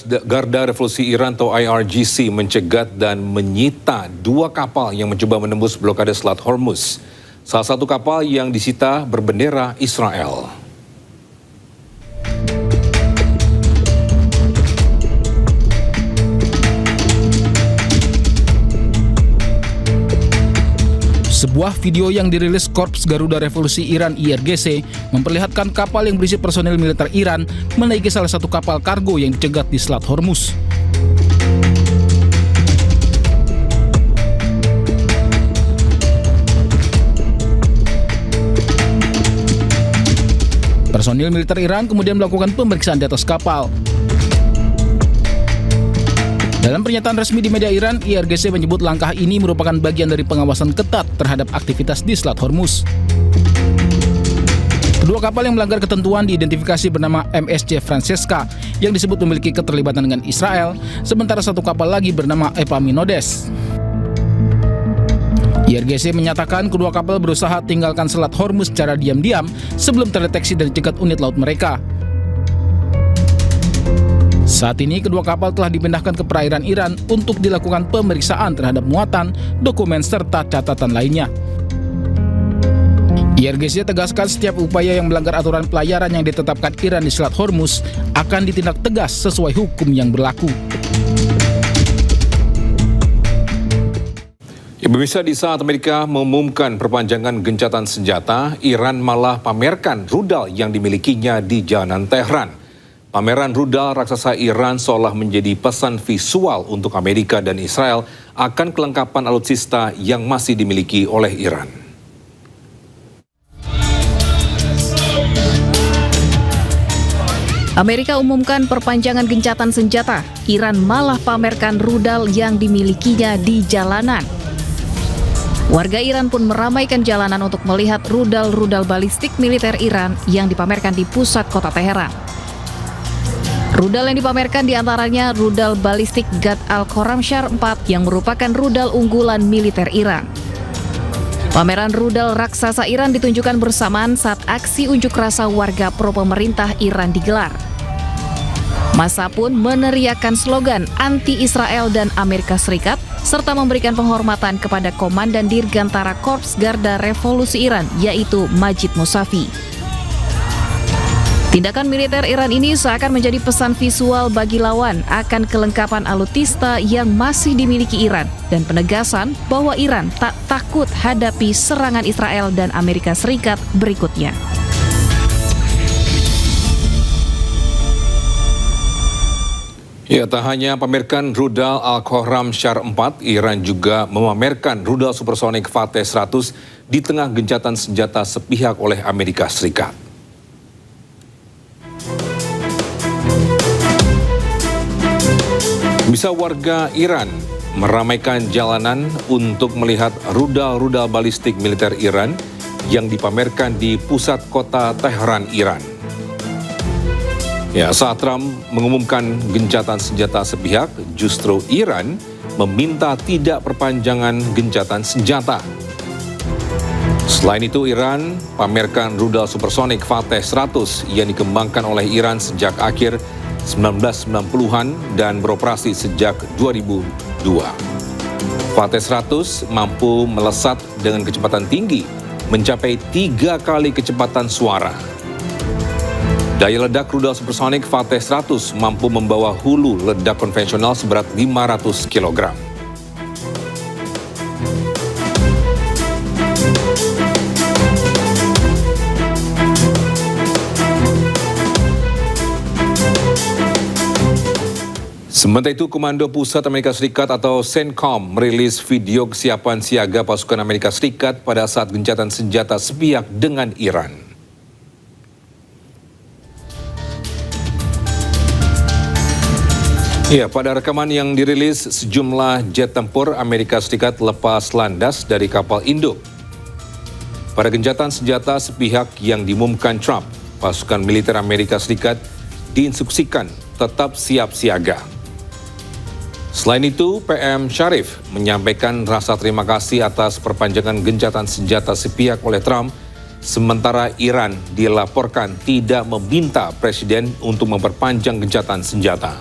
Garda Revolusi Iran atau IRGC mencegat dan menyita 2 kapal yang mencoba menembus blokade Selat Hormuz. Salah satu kapal yang disita berbendera Israel. Sebuah video yang dirilis Korps Garuda Revolusi Iran IRGC memperlihatkan kapal yang berisi personil militer Iran menaiki salah satu kapal kargo yang dicegat di Selat Hormuz. Personil militer Iran kemudian melakukan pemeriksaan di atas kapal. Dalam pernyataan resmi di media Iran, IRGC menyebut langkah ini merupakan bagian dari pengawasan ketat terhadap aktivitas di Selat Hormuz. Kedua kapal yang melanggar ketentuan diidentifikasi bernama MSC Francesca yang disebut memiliki keterlibatan dengan Israel, sementara satu kapal lagi bernama Epaminondes. IRGC menyatakan kedua kapal berusaha tinggalkan Selat Hormuz secara diam-diam sebelum terdeteksi dan dicegat unit laut mereka. Saat ini kedua kapal telah dipindahkan ke perairan Iran untuk dilakukan pemeriksaan terhadap muatan, dokumen, serta catatan lainnya. IRGC tegaskan setiap upaya yang melanggar aturan pelayaran yang ditetapkan Iran di Selat Hormuz akan ditindak tegas sesuai hukum yang berlaku. Ya, pemirsa, di saat Amerika mengumumkan perpanjangan gencatan senjata, Iran malah pamerkan rudal yang dimilikinya di jalanan Tehran. Pameran rudal raksasa Iran seolah menjadi pesan visual untuk Amerika dan Israel akan kelengkapan alutsista yang masih dimiliki oleh Iran. Amerika umumkan perpanjangan gencatan senjata, Iran malah pamerkan rudal yang dimilikinya di jalanan. Warga Iran pun meramaikan jalanan untuk melihat rudal-rudal balistik militer Iran yang dipamerkan di pusat kota Teheran. Rudal yang dipamerkan diantaranya rudal balistik Gad Al-Khorramshahr 4 yang merupakan rudal unggulan militer Iran. Pameran rudal raksasa Iran ditunjukkan bersamaan saat aksi unjuk rasa warga pro-pemerintah Iran digelar. Massa pun meneriakkan slogan anti-Israel dan Amerika Serikat, serta memberikan penghormatan kepada Komandan Dirgantara Korps Garda Revolusi Iran, yaitu Majid Musavi. Tindakan militer Iran ini seakan menjadi pesan visual bagi lawan akan kelengkapan alutsista yang masih dimiliki Iran dan penegasan bahwa Iran tak takut hadapi serangan Israel dan Amerika Serikat berikutnya. Ya, tak hanya pamerkan rudal Al-Khorramshahr 4, Iran juga memamerkan rudal supersonik Fateh 100 di tengah gencatan senjata sepihak oleh Amerika Serikat. Bisa warga Iran meramaikan jalanan untuk melihat rudal-rudal balistik militer Iran yang dipamerkan di pusat kota Tehran, Iran. Ya, saat Trump mengumumkan gencatan senjata sepihak, justru Iran meminta tidak perpanjangan gencatan senjata. Selain itu, Iran pamerkan rudal supersonik Fateh 100 yang dikembangkan oleh Iran sejak akhir 1990-an dan beroperasi sejak 2002. Fateh 100 mampu melesat dengan kecepatan tinggi, mencapai 3 kali kecepatan suara. Daya ledak rudal supersonik Fateh 100 mampu membawa hulu ledak konvensional seberat 500 kg. Sementara itu, Komando Pusat Amerika Serikat atau CENTCOM merilis video kesiapan siaga pasukan Amerika Serikat pada saat gencatan senjata sepihak dengan Iran. Ya, pada rekaman yang dirilis, sejumlah jet tempur Amerika Serikat lepas landas dari kapal induk. Pada gencatan senjata sepihak yang diumumkan Trump, pasukan militer Amerika Serikat diinstruksikan tetap siap siaga. Selain itu, PM Sharif menyampaikan rasa terima kasih atas perpanjangan gencatan senjata sepihak oleh Trump, sementara Iran dilaporkan tidak meminta Presiden untuk memperpanjang gencatan senjata.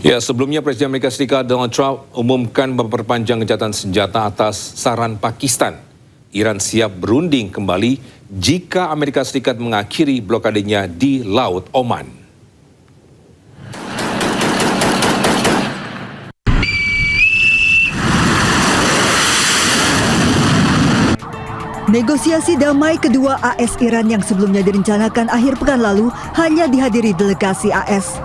Ya, sebelumnya Presiden Amerika Serikat Donald Trump umumkan memperpanjang gencatan senjata atas saran Pakistan. Iran siap berunding kembali jika Amerika Serikat mengakhiri blokadenya di Laut Oman. Negosiasi damai kedua AS Iran yang sebelumnya direncanakan akhir pekan lalu hanya dihadiri delegasi AS.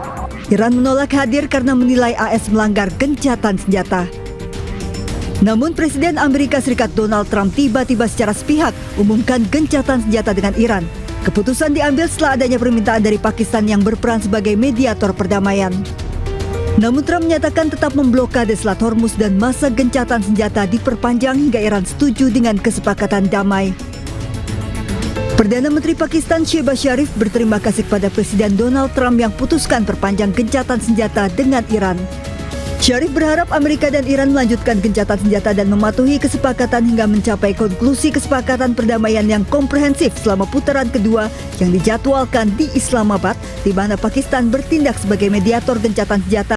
Iran menolak hadir karena menilai AS melanggar gencatan senjata. Namun Presiden Amerika Serikat Donald Trump tiba-tiba secara sepihak umumkan gencatan senjata dengan Iran. Keputusan diambil setelah adanya permintaan dari Pakistan yang berperan sebagai mediator perdamaian. Namun Trump menyatakan tetap memblokade Selat Hormuz dan masa gencatan senjata diperpanjang hingga Iran setuju dengan kesepakatan damai. Perdana Menteri Pakistan Shehbaz Sharif berterima kasih kepada Presiden Donald Trump yang putuskan perpanjang gencatan senjata dengan Iran. Sharif berharap Amerika dan Iran melanjutkan gencatan senjata dan mematuhi kesepakatan hingga mencapai konklusi kesepakatan perdamaian yang komprehensif selama putaran kedua yang dijadwalkan di Islamabad, di mana Pakistan bertindak sebagai mediator gencatan senjata.